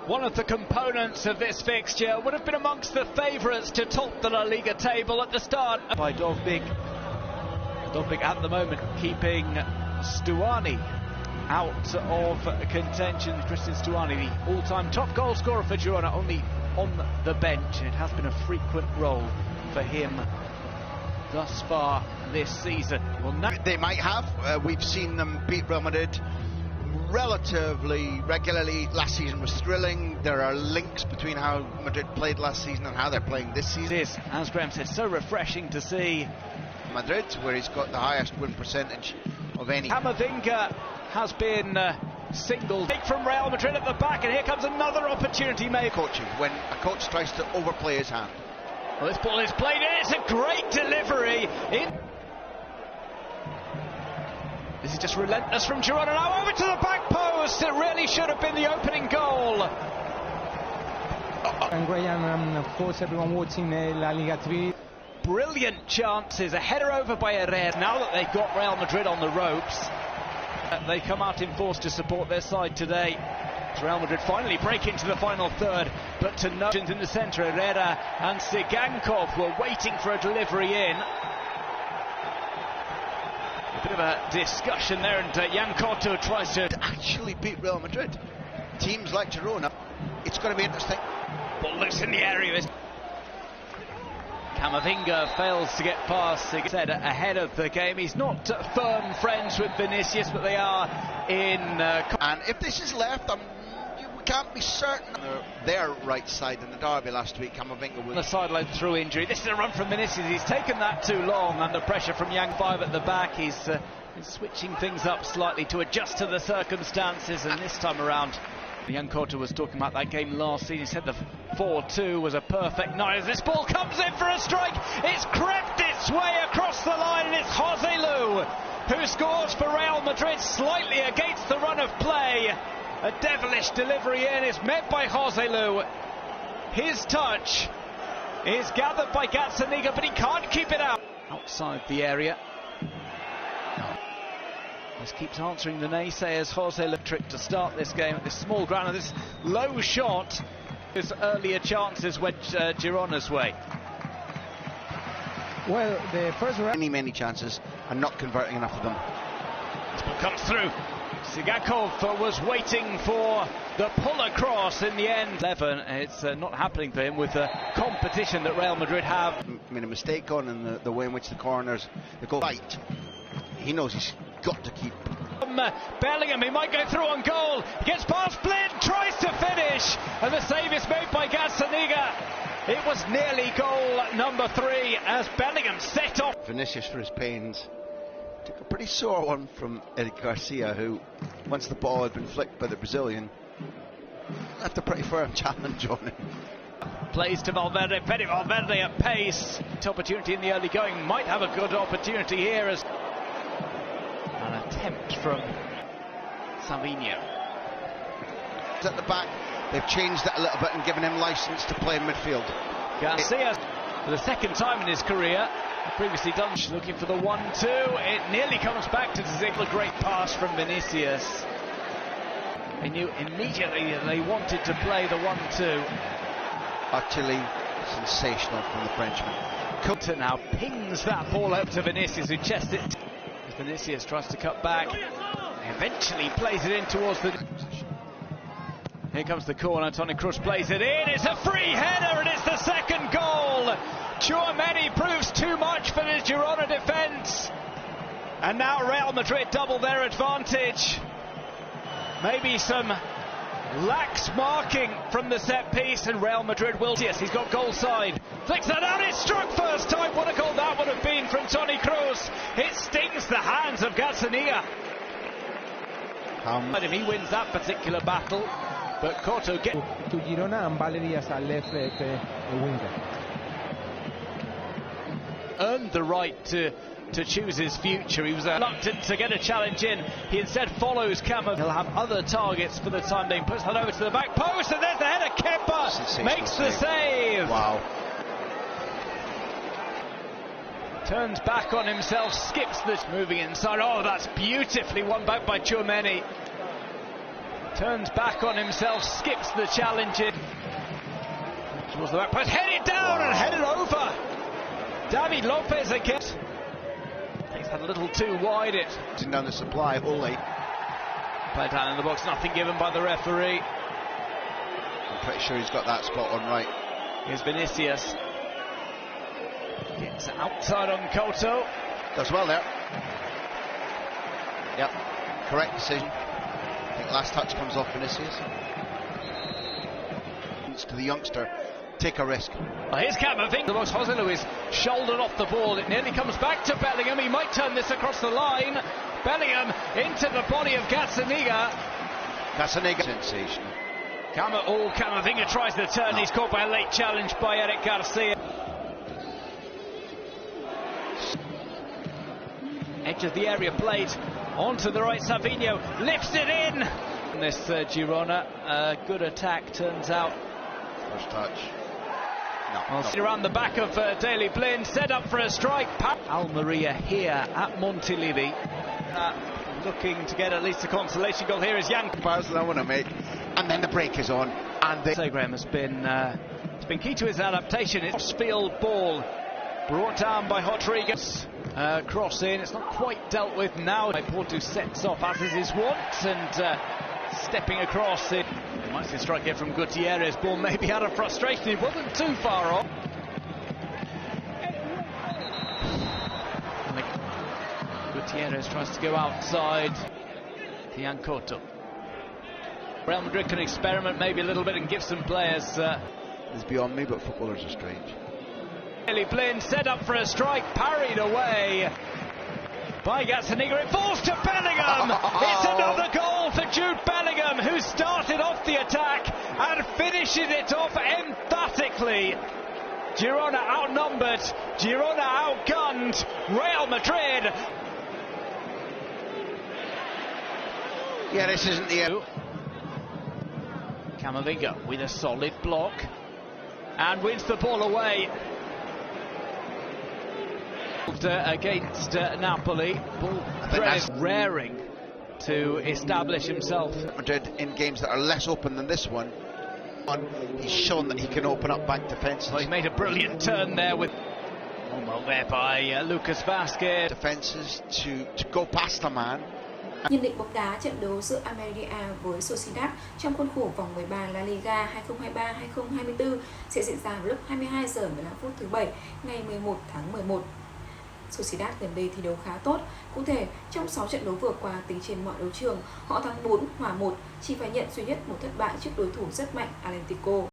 one of the components of this fixture, would have been amongst the favourites to top the La Liga table at the start. By Dovbyk at the moment keeping Stuani out of contention. Christian Stuani, the all-time top goal scorer for Girona, only on the bench. It has been a frequent role for him thus far this season. Well, now they might have. We've seen them beat Real Madrid relatively regularly. Last season was thrilling. There are links between how Madrid played last season and how they're playing this season. It is, as Graham said, so refreshing to see. Madrid, where he's got the highest win percentage of any. Camavinga has been singled from Real Madrid at the back, and here comes another opportunity made. Coaching, when a coach tries to overplay his hand. Well, this ball is played in, it's a great delivery. This is just relentless from Girona, now over to the back post. It really should have been the opening goal. And Graham, of course, everyone watching La Liga 3. Brilliant chances, a header over by Herrera. Now that they've got Real Madrid on the ropes, they come out in force to support their side today. Real Madrid finally break into the final third, but to no in the centre, Herrera and Sigankov were waiting for a delivery in. A bit of a discussion there, and Jan Couto tries to actually beat Real Madrid. Teams like Girona, it's going to be interesting. Ball loose in the area. Camavinga fails to get past. He said ahead of the game. He's not firm friends with Vinicius, but they are in. And if this is left, we can't be certain. Their right side in the derby last week, Camavinga was on the sideline through injury. This is a run from Vinicius. He's taken that too long under pressure from Yang 5 at the back. He's switching things up slightly to adjust to the circumstances, and this time around. Jan Couto was talking about that game last season. He said the 4-2 was a perfect night. As this ball comes in for a strike, it's crept its way across the line, and it's Joselu who scores for Real Madrid slightly against the run of play. A devilish delivery in is met by Joselu. His touch is gathered by Gazzaniga, but he can't keep it out. Outside the area. This keeps answering the naysayers. Joselu trick to start this game at this small ground, and this low shot. His earlier chances went Girona's way. Well, the first round. Many chances and not converting enough of them. This ball comes through. Sigakov was waiting for the pull across in the end. 11. It's not happening for him with the competition that Real Madrid have. Made a mistake on in the way in which the corners go right. He knows he's got to keep. Bellingham, he might go through on goal. He gets past Blind, tries to finish, and the save is made by Gazzaniga. It was nearly goal number 3 as Bellingham set off. Vinicius, for his pains, took a pretty sore one from Eric Garcia, who, once the ball had been flicked by the Brazilian, left a pretty firm challenge on him. Plays to Valverde, Fede Valverde at pace. Opportunity in the early going, might have a good opportunity here as an attempt from Savinho. At the back, they've changed it a little bit and given him license to play in midfield. Garcia, for the second time in his career, previously done, looking for the 1-2. It nearly comes back to Ziegler. Great pass from Vinicius. They knew immediately that they wanted to play the 1-2. Utterly sensational from the Frenchman. Couto now pings that ball out to Vinicius, who chests it. Vinicius tries to cut back, eventually plays it in towards the. Here comes the corner. Toni Kroos plays it in. It's a free header, and it's the second goal. Tchouaméni proves too much for the Girona defence, and now Real Madrid double their advantage. Maybe some lax marking from the set piece, and Real Madrid will. Yes, he's got goal side. Flicks that out. It's struck first time. What a goal that would have been from Toni Kroos. It stings the hands of Gazzaniga. He wins that particular battle, but Couto gets to Girona, and Valeria as a left winger. Earned the right to choose his future. He was reluctant to get a challenge in. He instead follows Camavinga. He'll have other targets for the time being. Puts that over to the back post, and there's the header. Kepa makes the save. Wow. Turns back on himself, skips this, moving inside. Oh, that's beautifully won back by Tchouaméni. Turns back on himself, skips the challenge in. Towards the back post, headed down and headed over. David Lopez again. He's had a little too wide it. Down the supply, Ole. Play down in the box, nothing given by the referee. I'm pretty sure he's got that spot on right. Here's Vinicius. Gets outside on Couto. Does well there. Yep, correct decision. I think last touch comes off Vinicius. To the youngster, take a risk. Well, here's Camavinga. The box, Jose Luis shouldered off the ball. It nearly comes back to Bellingham. He might turn this across the line. Bellingham into the body of Gazzaniga. Gazzaniga, sensational. Camavinga tries the turn. He's caught by a late challenge by Eric Garcia. Edge of the area played onto the right. Savinho lifts it in. This Girona, good attack turns out. First touch. No. Around the back of Daley Blind, set up for a strike. Almeria here at Montilivi, looking to get at least a consolation goal. Here is Jan. Pass that I want to make, and then the break is on. And the Instagram has been key to his adaptation. It's cross-field ball brought down by Rodriguez. Cross in, it's not quite dealt with now. Porto sets off as is his wont, and stepping across it. Might see a strike here from Gutierrez. Ball maybe out of frustration. He wasn't too far off. Gutierrez tries to go outside. Couto. Real Madrid can experiment maybe a little bit and give some players. It's beyond me, but footballers are strange. Daley Blind set up for a strike, parried away by Gazzaniga. It falls to Bellingham. It's another goal for Jude Bellingham, who started off the attack and finishes it off emphatically. Girona outnumbered, Girona outgunned Real Madrid. Yeah, this isn't the end. Camavinga with a solid block and wins the ball away. Against Napoli, ball raring to establish himself. Madrid in games that are less open than this one. He's shown that he can open up back defences. Well, he made a brilliant turn there with well there by Lucas Vazquez. Defences to go past a man. Nhận định bóng đá trận đấu giữa Almeria với Sociedad trong khuôn khổ vòng 13 La Liga 2023-2024 sẽ diễn ra vào lúc 22 giờ 15 phút thứ Bảy ngày 11 tháng 11. Sociedad gần đây thi đấu khá tốt. Cụ thể, trong 6 trận đấu vừa qua tính trên mọi đấu trường, họ thắng 4, hòa 1, chỉ phải nhận duy nhất một thất bại trước đối thủ rất mạnh Atlético.